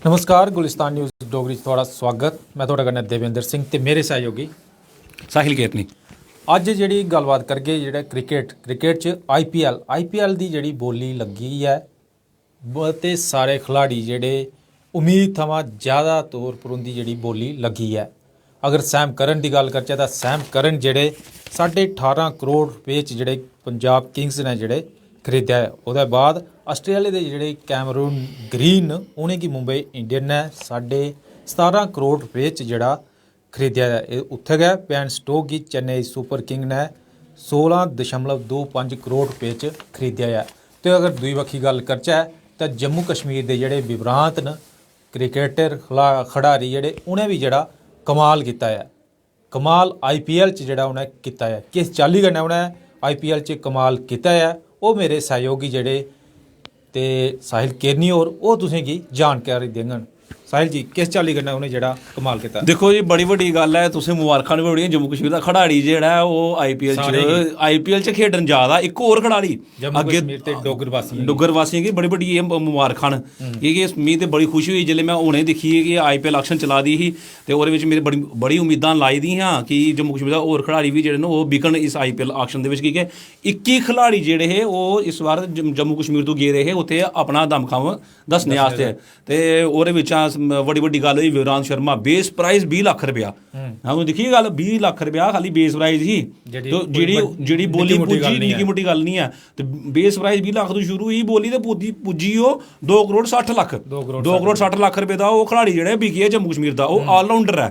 नमस्कार गुलिस्तान न्यूज़ डोगरी थोड़ा स्वागत। मैं थोड़ा कन्नै देवेंद्र सिंह ते मेरे सहयोगी साहिल केतनी। अज्ज जेह्ड़ी गल्लबात करगे जेह्ड़ा क्रिकेट च आईपीएल दी जेह्ड़ी बोली लग्गी है ते सारे खिलाड़ी जेह्ड़े उम्मीद थमां ज़्यादा तौर पर उंदी जेह्ड़ी बोली लग्गी है। अगर सैम करन दी गल्ल करचै तां सैम करन जेह्ड़े 18.5 करोड़ रपेऽ च जेह्ड़े पंजाब किंग्स ने जेह्ड़े खरीदेआ है। ओह्दे बाद आस्ट्रेलिया दे जेह्ड़े कैमरून ग्रीन न उ'नेंगी मुंबई इंडियन ने 17.5 करोड़ रपेऽ च जेह्ड़ा खरीदेआ है। एह् उत्थै गै पैन स्टोक गी चेन्नई सुपर किंग ने 16.25 करोड़ रपेऽ च खरीदेआ है। ते अगर दूई बक्खी गल्ल करचै तां जम्मू कश्मीर दे जेह्ड़े विभ्रांत न क्रिकेटर खिडारी जेह्ड़े उ'नें बी जेह्ड़ा कमाल कीता है। कमाल आईपीएल च जेह्ड़ा उ'नें कीता है। किस चाल्ली कन्नै उ'नें आईपीएल च कमाल कीता है ओह् मेरे सहयोगी जेह्ड़े ते साहिल केरनी होर ओह् तुसेंगी जानकारी देङन। साहिल जी किस चाल्ली कन्नै उ'नें जेह्ड़ा कमाल कीता? देखो जी बड़ी बड्डी गल्ल है, तुसें मुबारखां बी बड़ियां। जम्मू कश्मीर दा खिडारी जेह्ड़ा है ओह् आईपीएल च खेढन जा दा। इक होर खिडारी जम्मू कश्मीर ते डुग्गर वासियें गी बड़ी बड्डी मुबारखां न कि मिगी ते बड़ी खुशी होई जेल्लै मैं हुणे दिक्खी कि आईपीएल ऑक्शन चला दी ही ते ओह्दे बिच मेरी बड़ी उम्मीदां लाई दी हां कि जम्मू कश्मीर दा होर खिडारी बी जेह्ड़े न ओह् बिकन इस आईपीएल ऑक्शन दे बिच। की के 21 खिलाड़ी जेह्ड़े हे ओह् इस बार जम्मू कश्मीर तो गेदे हे उत्थे अपना दमखम दस्सने आस्तै। ते ओह्दे बिच्चा बड़ी बड्डी गल्ल होई विरांत शर्मा बेस प्राइस 20 लक्ख रपेआ। हां दिक्खी गल्ल 20 लक्ख रपेआ खाली बेस प्राइस ही। जेह्ड़ी बोली पुज्जी निक्की मुट्टी गल्ल नहीं है। ते बेस प्राइस 20 लक्ख तो शुरू ही बोली ते पुज्जी ओह् 2 करोड़ 60 लक्ख 2 करोड़ 60 लक्ख रपेऽ दा ओह् खिलाड़ी जेह्ड़ा बिकी जम्मू कश्मीर दा ओह् ऑलराउंडर है।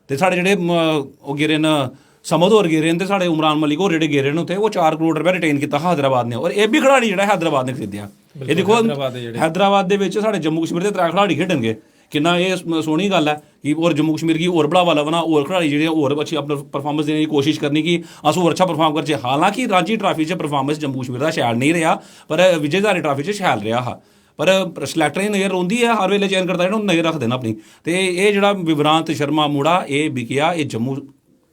ते साढ़े जेह्ड़े ओह् गेदे न समद होर गेदे न ते साढ़े उमरान मलिक होर जेह्ड़े गेदे न उत्थे ओह् 4 करोड़ रपेआ रिटेन कीता हैदराबाद ने। और एह् बी खिलाड़ी जेह्ड़ा हैदराबाद ने खरीदेआ। एह् दिक्खो हैदराबाद दे बिच साढ़े जम्मू कश्मीर दे 3 खिलाड़ी खेढणगे किन्ना एह् सोहनी गल्ल है कि होर जम्मू कश्मीर गी होर बढ़ावा लभना होर खिलाड़ी जेह्ड़े होर अच्छी अपना परफॉर्मेंस देने की कोशिश करनी कि अस होर अच्छा परफॉर्म करचै। हालांकि रांझी ट्राफी च परफॉर्मेंस जम्मू कश्मीर दा शैल नहीं रेहा पर विजयधारी ट्राफी च शैल रेहा हा। पर सलैक्टरें दी नज़र रौंह्दी है हर वेल्ले चयन करदा जेह्ड़ा नज़र रखदे न अपनी। ते एह् जेह्ड़ा विभ्रांत शर्मा मुड़ा एह् बिकेआ एह् जम्मू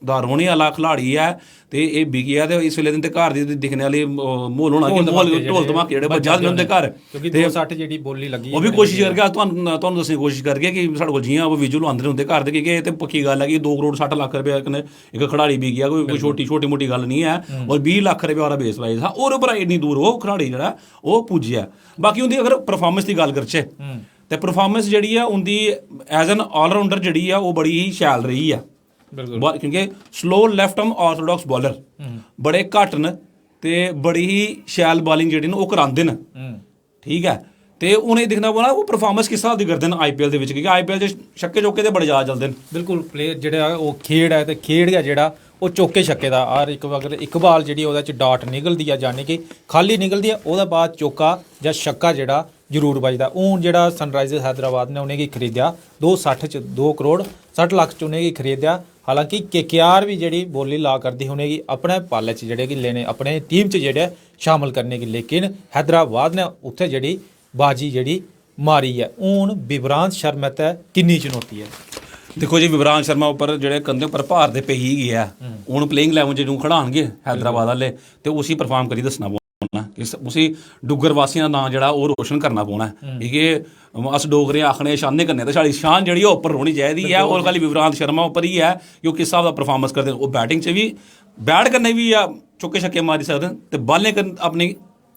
दा रौह्ने आह्ला खिलाड़ी है ते एह् बिकेआ। ते इस वेल्ले ते घर दी दिक्खने आह्ली म्हौल होना कि ढोल धमाके जेह्ड़े बज्जा दे उं'दे घर ते 60 जेह्ड़ी बोली लग्गी ओह् बी कोशिश करगे अस तुहानूं दस्सने दी कोशिश करगे कि साढ़े कोल जि'यां ओह् विजुअल आंदे न उं'दे घर दे कि ते पक्की गल्ल है कि 2 करोड़ 60 लक्ख रपेआ कन्नै इक खिलाड़ी बिकेआ कोई छोटी मोटी गल्ल नहीं है। और 20 लक्ख रपेआ ओह्दा बेस प्राइस हा और उप्परा इन्नी दूर ओह् खिलाड़ी जेह्ड़ा ओह् पुज्जेआ। बाकी उं'दी अगर परफॉर्मेंस दी गल्ल करचै ते परफॉर्मेंस जेह्ड़ी है उं'दी एज एन ऑलराउंडर जेह्ड़ी है ओह् बड़ी ही शैल रेही है। क्योंकि slow left arm Orthodox bowler बड़े घट्ट न ते बड़ी ही शैल बॉलिंग जेह्ड़ी न ओह् करांदे न। ठीक है ते उ'नेंगी दिक्खना पौना ओह् परफॉर्मेंस किस स्हाब दी करदे न आईपीएल दे बिच क्योंकि आईपीएल च छक्के चौके ते बड़े ज्यादा चलदे न। बिल्कुल प्लेयर जेह्ड़ा ओह् खेढ है ते खेढ गै जेह्ड़ा ओह् चौके छक्के दा हर इक अगर इक बाल जेह्ड़ी ओह्दे च डॉट निकलदी ऐ जानी कि खाली निकलदी ऐ ओह्दे बाद चौका जां छक्का जेह्ड़ा जरूर बजदा। हून जेह्ड़ा सनराइजर्स हैदराबाद ने उ'नेंगी खरीदेआ 2 करोड़ 60 लक्ख च उ'नेंगी खरीदेआ। हालांकि केकेआर भी जेह्ड़ी बोली ला करदी उ'नेंगी अपने पाले च जेह्ड़े कि लेने अपने टीम च जेह्ड़े शामल करने की। लेकिन हैदराबाद ने उत्थे जेह्ड़ी बाजी जेह्ड़ी मारी है। हून विभ्रांत शर्मा ते किन्नी चुनौती है? देखो जी विभ्रांत शर्मा उप्पर जेह्ड़े कंधे उप्पर भार ते पेई ही गेआ हून प्लेइंग 11 च जदूं खड़ानगे हैदराबाद आह्ले ते उसी परफॉर्म करी दस्सना पौना कि उसी डुग्गर वासियां दा नां जेह्ड़ा ओह् रोशन करना पौना है। कि अस डोगरे आखने शाने कन्नै ते साढ़ी शान जेह्ड़ी ओह् उप्पर रौह्नी चाहिदी है। और खाली विभ्रांत शर्मा उप्पर ही है कि ओह् किस स्हाब दा परफॉर्मेंस करदे न। ओह् बैटिंग च भी बैट कन्नै भी चौके छक्के मारी सकदे न ते बालें कन्नै अपनी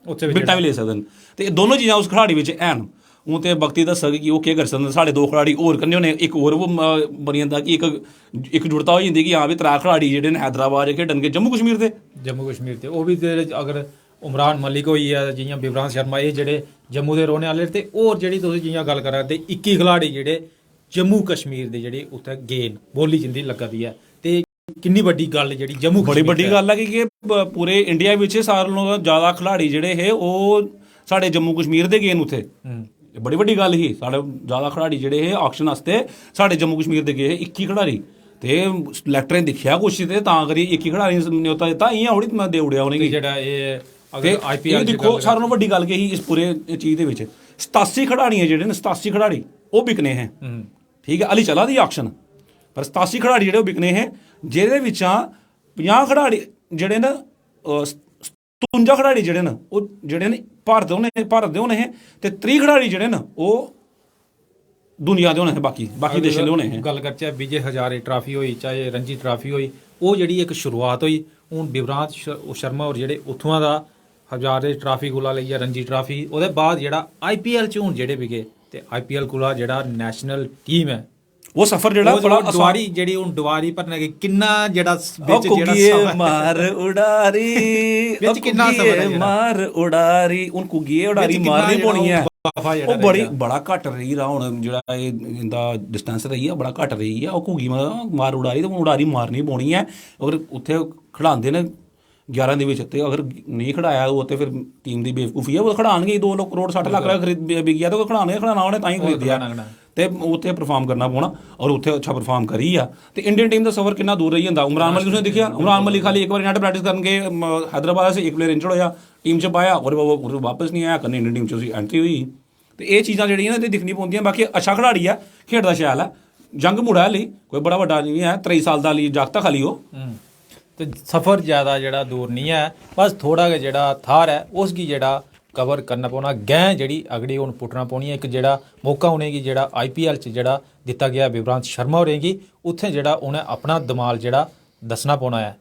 विकटां भी लेई सकदे न। ते दोनों चीज़ां उस खिलाड़ी बिच हैन। हूँ ते वक्त ही दस्सग कि ओह् केह् करी सकदे। साढ़े 2 खिलाड़ी होर कन्नै होने इक होर बनी जंदा कि इक जुड़ता होई जंदी कि हां भी 3 खिलाड़ी जेह्ड़े न हैदराबाद खेढणगे जम्मू कश्मीर दे ओह् बी अगर उमरान मलिक होई गेआ जि'यां विभ्रांत शर्मा एह् जेह्ड़े जम्मू दे रौह्ने आह्ले ते होर जेह्ड़ी तुस जि'यां गल्ल करा दे 21 खिलाड़ी जेह्ड़े जम्मू कश्मीर दे जेह्ड़े उत्थै गे न बोली जिंदी लग्गा दी है। ते किन्नी बड्डी गल्ल जेह्ड़ी जम्मू बड़ी बड्डी गल्ल है कि पूरे इंडिया बिच सारें कोला ज्यादा खिलाड़ी जेह्ड़े हे ओह् साढ़े जम्मू कश्मीर दे गे न उत्थे। बड़ी बड्डी गल्ल ही साढ़े ज्यादा खिलाड़ी जेह्ड़े हे ऑक्शन आस्ते साढ़े जम्मू कश्मीर दे गे हे 21 खिलाड़ी। ते सलैक्टरें दिक्खेआ कुछ ते तां करियै 21 खिलाड़ी न्योता दित्ता इ'यां थोड़ी देई ओड़ेआ उ'नेंगी। जेह्ड़ा अगर आईपीएल दिक्खो सारें कोला बड्डी गल्ल केह् ही इस पूरे चीज़ दे बिच 87 खिलाड़ी जेह्ड़े न 87 खिलाड़ी ओह् बिकने हे। ठीक है हल्ली चला दी ऑक्शन पर 87 खिलाड़ी जेह्ड़े ओह् बिकने हे जेह्दे बिच्चा 50 खिलाड़ी जेह्ड़े न 57 खिलाड़ी जेह्ड़े न ओह् जेह्ड़े न भारत दे होने हे ते 30 खिलाड़ी जेह्ड़े न ओह् ਦੁਨੀਆ ਦੇ ਹੋਣੇ ਹੈ, ਬਾਕੀ ਦੇਸ਼ਾਂ ਦੇ ਹੋਣੇ ਹੈ। ਗੱਲ ਕਰਚੇ ਵਿਜੇ ਹਜ਼ਾਰੇ ਟਰਾਫੀ ਹੋਈ ਚਾਹੇ ਰਣਜੀ ਟਰਾਫੀ ਹੋਈ, ਉਹ ਜਿਹੜੀ ਇੱਕ ਸ਼ੁਰੂਆਤ ਹੋਈ। ਹੁਣ ਵਿਵਰਾਂਤ ਸ਼ਰਮਾ ਔਰ ਜਿਹੜੇ ਉੱਥੋਂ ਦਾ ਹਜ਼ਾਰੇ ਟਰਾਫੀ ਕੋਲਾ ਲਈ ਜਾਂ ਰਣਜੀ ਟਰਾਫੀ, ਉਹਦੇ ਬਾਅਦ ਜਿਹੜਾ IPL ਚ ਹੁਣ ਜਿਹੜੇ ਵਿਗੇ ਤੇ IPL ਕੋਲਾ ਜਿਹੜਾ ਨੈਸ਼ਨਲ ਟੀਮ ਹੈ ਉਹ ਸਫ਼ਰ ਜਿਹੜਾ ਬੜਾ ਦੁਆਰੀ ਜਿਹੜੀ ਹੁਣ ਦੁਆਰੀ ਭਰਨੇ ਕਿੰਨਾ ਜਿਹੜਾ ਵਿੱਚ ਜਿਹੜਾ ਮਾਰ ਉਡਾਰੀ ਵਿੱਚ ਕਿੰਨਾ ਸਫ਼ਰ ਹੈ ਮਾਰ ਉਡਾਰੀ ਹੁਣ ਕੁਗੀਏ ਉਡਾਰੀ ਮਾਰਨੀ ਪੋਣੀ ਹੈ। ਉਹ ਬੜਾ ਘੱਟ ਰਹੀ ਰਾ ਹੁਣ ਜਿਹੜਾ ਇਹਦਾ ਡਿਸਟੈਂਸ ਰਹੀ ਆ ਬੜਾ ਘੱਟ ਰਹੀ ਆ। ਉਹ ਘੁੱਗੀ ਮਾਰ ਉਡਾਰੀ ਤੇ ਉਡਾਰੀ ਮਾਰਨੀ ਪਾਉਣੀ ਹੈ। ਅਗਰ ਉੱਥੇ ਖਿਡਾਉਂਦੇ ਨੇ 11 ਦੇ ਵਿੱਚ ਤੇ ਅਗਰ ਨਹੀਂ ਖਿਡਾਇਆ ਉਹ ਤੇ ਫਿਰ ਟੀਮ ਦੀ ਬੇਵਕੂਫੀ ਆ। ਉਹ ਖਿਡਾਉਣਗੇ 2 ਕਰੋੜ 60 ਲੱਖ ਦਾ ਖਰੀਦ ਵਿਕਿਆ ਤੇ ਉਹ ਖਿਡਾਉਣਾ ਉਹਨੇ ਤਾਂ ਹੀ ਖਰੀਦਿਆ ਤੇ ਉੱਥੇ ਪਰਫਾਰਮ ਕਰਨਾ ਪਾਉਣਾ ਔਰ ਉੱਥੇ ਅੱਛਾ ਪਰਫਾਰਮ ਕਰੀ ਆ। ਤੇ ਇੰਡੀਅਨ ਟੀਮ ਦਾ ਸਫ਼ਰ ਕਿੰਨਾ ਦੂਰ ਰਹੀ ਜਾਂਦਾ। ਉਮਰਾਨ ਮਲਿਕ ਤੁਸੀਂ ਦੇਖਿਆ, ਉਮਰਾਨ ਮਲਿਕ ਖਾਲੀ ਇੱਕ ਵਾਰ ਨੈਟ ਪ੍ਰੈਕਟਿਸ ਕਰਨਗੇ हैदराबाद से, एक प्लेयर इंजर्ड होया टीम च पाया और वो वापस नहीं आया कन्नै इंडियन टीम च एंट्री हुई। ਤੇ ਇਹ ਚੀਜ਼ਾਂ ਜਿਹੜੀਆਂ ਨੇ ਤੇ ਦਿਖਣੀ ਪਾਉਂਦੀਆਂ। ਬਾਕੀ ਅੱਛਾ ਖਿਡਾਰੀ ਆ, ਖੇਡਦਾ ਸ਼ੈਲ ਆ, ਜੰਗ ਮੁੜਾ ਲਈ ਕੋਈ ਬੜਾ ਵੱਡਾ ਨਹੀਂ ਹੈ, 23 ਸਾਲ ਦਾ ਲਈ ਜਾਗਤਾ ਖਾਲੀ ਉਹ ਤੇ ਸਫ਼ਰ ਜ਼ਿਆਦਾ ਜਿਹੜਾ ਦੂਰ ਨਹੀਂ ਹੈ, ਬਸ ਥੋੜਾ ਜਿਹਾ ਜਿਹੜਾ ਥਾਰ ਹੈ ਉਸ ਕੀ ਜਿਹੜਾ ਕਵਰ ਕਰਨਾ ਪਾਉਣਾ ਗੈਂ ਜਿਹੜੀ ਅਗੜੀ ਹੁਣ ਪੁੱਟਣਾ ਪਾਉਣੀ ਹੈ। ਇੱਕ ਜਿਹੜਾ ਮੌਕਾ ਹੋਣੇਗੀ ਜਿਹੜਾ IPL ਚ ਜਿਹੜਾ ਦਿੱਤਾ ਗਿਆ ਵਿਵਰਾਂਤ ਸ਼ਰਮਾ ਹੋਣੇਗੀ, ਉੱਥੇ ਜਿਹੜਾ ਉਹਨੇ ਆਪਣਾ ਦਮਾਲ ਜਿਹੜਾ ਦੱਸਣਾ ਪਾਉਣਾ ਹੈ।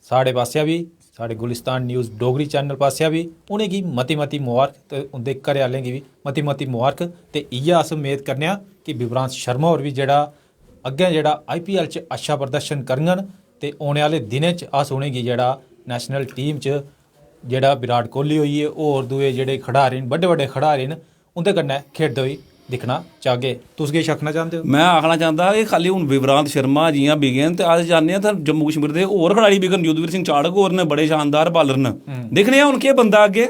ਸਾਡੇ ਪਾਸਿਆ ਵੀ ਸਾਡੇ ਗੁਲਿਸਤਾਨ ਨਿਊਜ਼ ਡੋਗਰੀ ਚੈਨਲ ਪਾਸਿਆ ਵੀ उ'नें गी मती मुबारक ते उं'दे घरै आह्लें गी बी मती मुबारक। ते इ'यै अस उम्मीद करने आं कि विवरांत शर्मा होर बी जेह्ड़ा अग्गें जेह्ड़ा IPL च अच्छा प्रदर्शन करङन ते औने आह्ले दिनें च अस उ'नेंगी जेह्ड़ा नैशनल टीम च जेह्ड़ा विराट कोहली होई गे होर दुए जेह्ड़े खिडारी न बड्डे खिडारी न उं'दे कन्नै खेढदे होई दिक्खना चाहगे। तुस किश आखना चाहते हो? मैं आखना चाहता कि खाली हूँ विवरांत शर्मा जियां बिगन ते अस चाहते हैं जम्मू कश्मीर के होर खिडारी बिगन। युद्धवीर सिंह चाड़क होर ने बड़े शानदार बालर न, दिक्खने हूँ केह् बनदा अग्गे।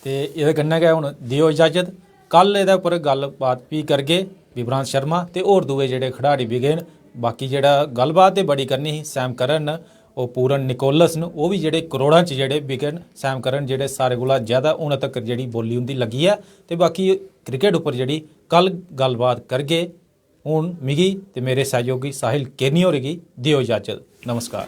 ते एह्दे कन्नै गै हून दिओ इजाजत, कल एह्दे उप्पर गल्लबात भी करगे विवरांत शर्मा ते होर दुए जेह्ड़े खिडारी बिगे न। बाकी जेह्ड़ा गल्लबात ते बड़ी करनी ही सैम करन न, ओह् पूरन निकोलस न, ओह् बी जेह्ड़े करोड़ां च जेह्ड़े बिके न। सैम करन जेह्ड़े सारे कोला ज़्यादा हून तक जेह्ड़ी बोली उंदी लगी है। ते बाकी क्रिकेट उप्पर जेह्ड़ी कल गल्लबात करगे। हून मिगी ते मेरे सहयोगी साहिल केरनी होरें गी दिओ इजाजत। नमस्कार।